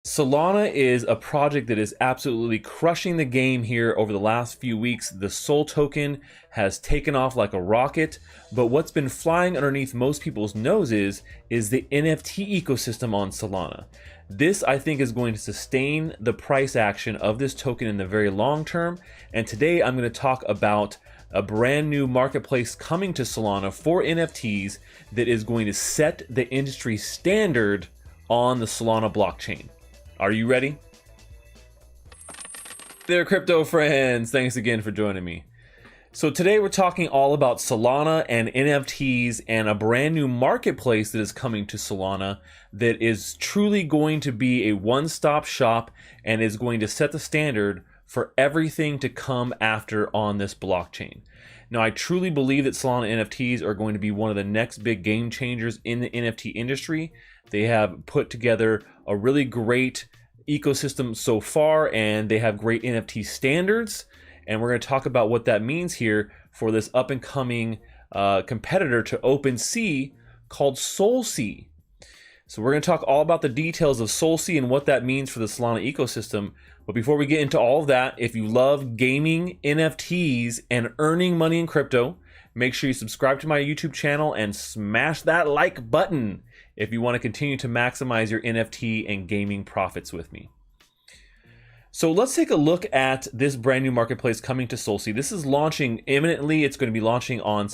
Solana is a project that is absolutely crushing the game here over the last few weeks. The Sol token has taken off like a rocket, but what's been flying underneath most people's noses is the NFT ecosystem on Solana. This, I think, is going to sustain the price action of this token in the very long term, and today I'm going to talk about a brand new marketplace coming to Solana for NFTs that is going to set the industry standard on the Solana blockchain. Are you ready? There, crypto friends, thanks again for joining me. So today we're talking all about Solana and NFTs and a brand new marketplace that is coming to Solana that is truly going to be a one-stop shop and is going to set the standard for everything to come after on this blockchain. Now, I truly believe that Solana NFTs are going to be one of the next big game changers in the NFT industry. They have put together a really great ecosystem so far, and they have great NFT standards. And we're going to talk about what that means here for this up and coming competitor to OpenSea called SolSea. So we're going to talk all about the details of SolSea and what that means for the Solana ecosystem. But before we get into all of that, if you love gaming, NFTs, and earning money in crypto, make sure you subscribe to my YouTube channel and smash that like button if you want to continue to maximize your NFT and gaming profits with me. So let's take a look at this brand new marketplace coming to SolSea. This is launching imminently. It's going to be launching on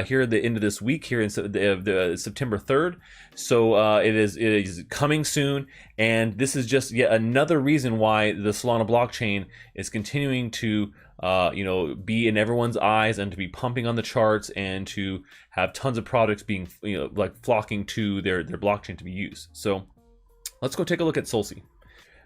here at the end of this week, here in September 3rd. So it is coming soon, and this is just yet another reason why the Solana blockchain is continuing to be in everyone's eyes and to be pumping on the charts and to have tons of products being flocking to their blockchain to be used. So let's go take a look at SolSea.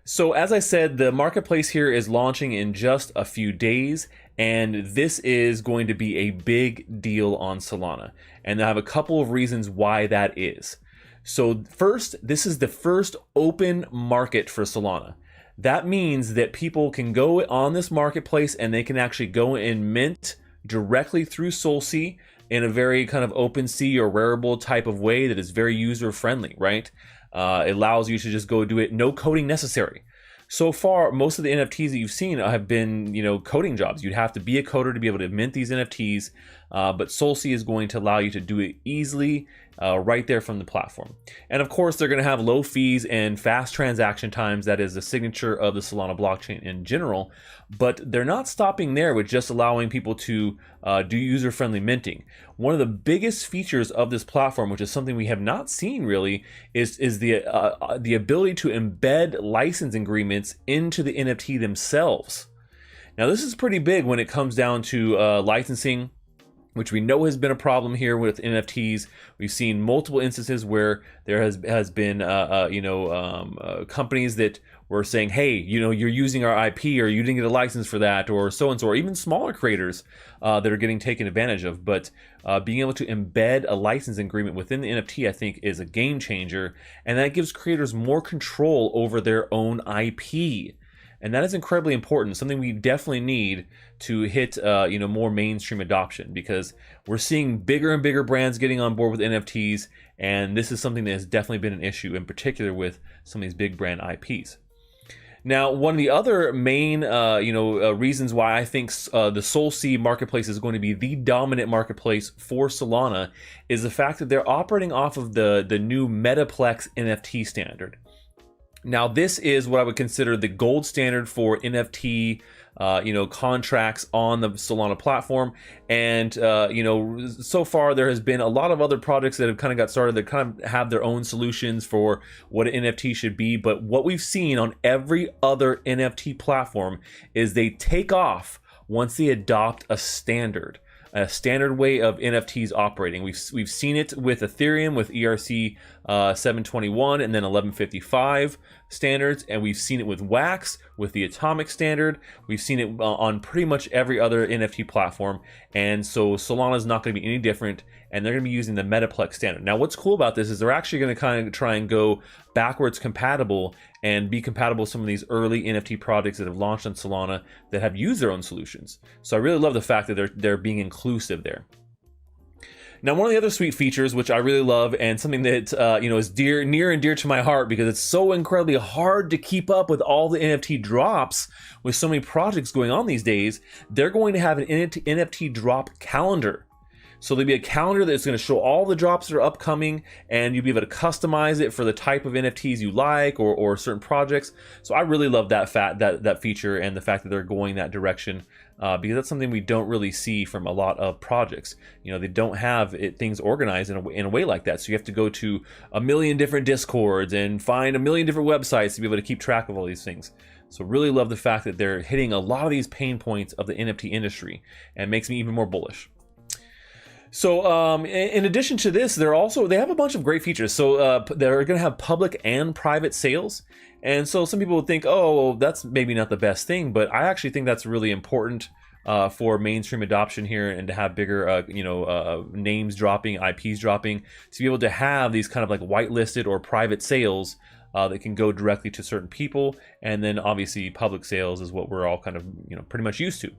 So as I said, the marketplace here is launching in just a few days, and this is going to be a big deal on Solana. And I have a couple of reasons why that is. So first, this is the first open market for Solana. That means that people can go on this marketplace and they can actually go and mint directly through SolSea in a very kind of OpenSea or Rarible type of way that is very user friendly, right? It allows you to just go do it, no coding necessary. So far, most of the NFTs that you've seen have been, coding jobs. You'd have to be a coder to be able to mint these NFTs, but SolSea is going to allow you to do it easily right there from the platform. And of course, they're going to have low fees and fast transaction times. That is the signature of the Solana blockchain in general, but they're not stopping there with just allowing people to do user-friendly minting. One of the biggest features of this platform, which is something we have not seen really, is the ability to embed license agreements into the NFT themselves. Now, this is pretty big when it comes down to licensing, which we know has been a problem here with NFTs. We've seen multiple instances where there has been companies that were saying, hey, you're using our IP, or you didn't get a license for that, or so and so, or even smaller creators that are getting taken advantage of. But being able to embed a license agreement within the NFT, I think, is a game changer, and that gives creators more control over their own IP. And that is incredibly important, something we definitely need to hit more mainstream adoption, because we're seeing bigger and bigger brands getting on board with NFTs, and this is something that has definitely been an issue, in particular with some of these big brand IPs. Now, one of the other main reasons why I think the SolSea marketplace is going to be the dominant marketplace for Solana is the fact that they're operating off of the new Metaplex NFT standard. Now, this is what I would consider the gold standard for NFT, contracts on the Solana platform. And, so far there has been a lot of other projects that have kind of got started that kind of have their own solutions for what an NFT should be. But what we've seen on every other NFT platform is they take off once they adopt a standard way of NFTs operating. We've seen it with Ethereum with ERC 721 and then 1155 standards, and we've seen it with Wax with the Atomic standard. We've seen it on pretty much every other NFT platform, and so Solana is not going to be any different, and they're going to be using the Metaplex standard. Now, what's cool about this is they're actually going to kind of try and go backwards compatible and be compatible with some of these early NFT projects that have launched on Solana that have used their own solutions. So I really love the fact that they're being inclusive there. Now, one of the other sweet features, which I really love, and something that is near and dear to my heart, because it's so incredibly hard to keep up with all the NFT drops with so many projects going on these days, they're going to have an NFT drop calendar. So there'll be a calendar that's going to show all the drops that are upcoming, and you'll be able to customize it for the type of NFTs you like or certain projects. So I really love that feature and the fact that they're going that direction, because that's something we don't really see from a lot of projects. They don't have things organized in a way like that. So you have to go to a million different Discords and find a million different websites to be able to keep track of all these things. So really love the fact that they're hitting a lot of these pain points of the NFT industry, and makes me even more bullish. So in addition to this, they have a bunch of great features. So they're going to have public and private sales. And so some people would think, oh, that's maybe not the best thing, but I actually think that's really important for mainstream adoption here, and to have bigger, names dropping, IPs dropping, to be able to have these kind of like whitelisted or private sales that can go directly to certain people. And then obviously public sales is what we're all kind of, pretty much used to.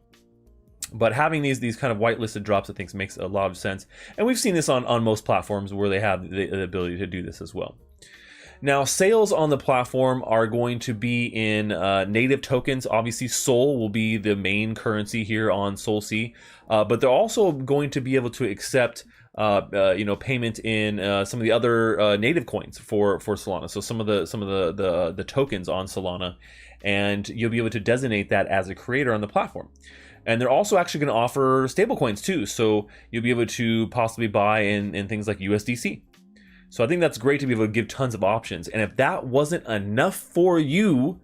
But having these kind of whitelisted drops, I think, makes a lot of sense. And we've seen this on most platforms where they have the ability to do this as well. Now, sales on the platform are going to be in native tokens. Obviously, Sol will be the main currency here on SolSea, but they're also going to be able to accept payment in some of the other native coins for Solana. So some of the tokens on Solana, and you'll be able to designate that as a creator on the platform. And they're also actually going to offer stablecoins too, so you'll be able to possibly buy in things like USDC. So I think that's great to be able to give tons of options. And if that wasn't enough for you,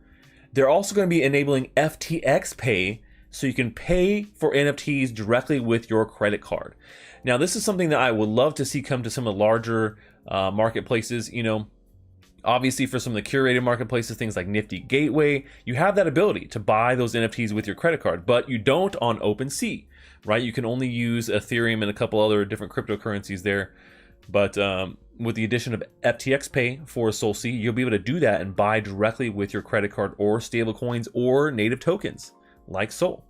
they're also going to be enabling FTX Pay, so you can pay for NFTs directly with your credit card. Now, this is something that I would love to see come to some of the larger marketplaces. Obviously, for some of the curated marketplaces, things like Nifty Gateway, you have that ability to buy those NFTs with your credit card, but you don't on OpenSea, right? You can only use Ethereum and a couple other different cryptocurrencies there. But with the addition of FTX Pay for SolSea, you'll be able to do that and buy directly with your credit card or stablecoins or native tokens like Sol.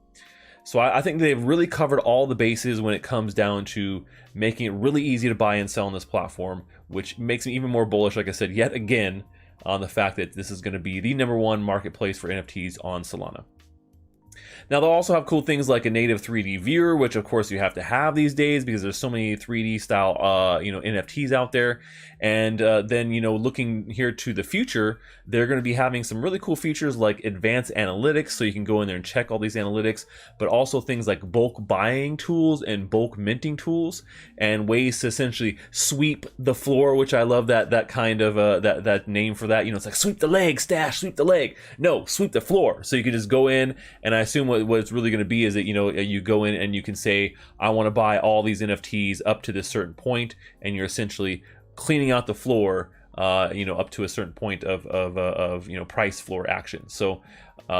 So I think they've really covered all the bases when it comes down to making it really easy to buy and sell on this platform, which makes me even more bullish, like I said, yet again, on the fact that this is going to be the #1 marketplace for NFTs on Solana. Now, they'll also have cool things like a native 3D viewer, which of course you have to have these days because there's so many 3D style, NFTs out there. And then, looking here to the future, they're going to be having some really cool features like advanced analytics, so you can go in there and check all these analytics, but also things like bulk buying tools and bulk minting tools, and ways to essentially sweep the floor, which I love that kind of that name for that. It's like sweep the leg, stash, sweep the leg. No, sweep the floor. So you can just go in, and I assume what it's really going to be is that you go in and you can say, I want to buy all these NFTs up to this certain point, and you're essentially cleaning out the floor up to a certain point of price floor action. So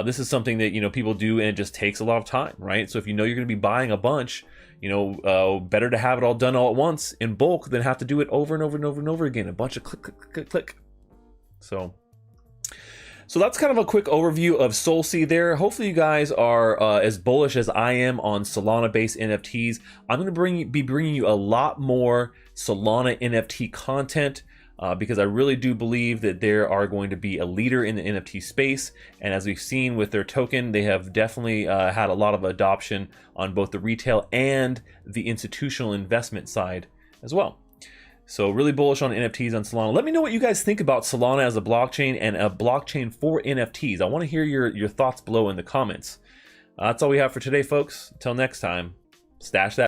this is something that people do, and it just takes a lot of time, right? So if you're going to be buying a bunch, better to have it all done all at once in bulk than have to do it over and over and over and over again, a bunch of click click click click. So that's kind of a quick overview of SolSea there. Hopefully you guys are as bullish as I am on Solana-based NFTs. I'm going to be bringing you a lot more Solana NFT content because I really do believe that they are going to be a leader in the NFT space. And as we've seen with their token, they have definitely had a lot of adoption on both the retail and the institutional investment side as well. So really bullish on NFTs on Solana. Let me know what you guys think about Solana as a blockchain and a blockchain for NFTs. I want to hear your thoughts below in the comments. That's all we have for today, folks. Until next time, stash that.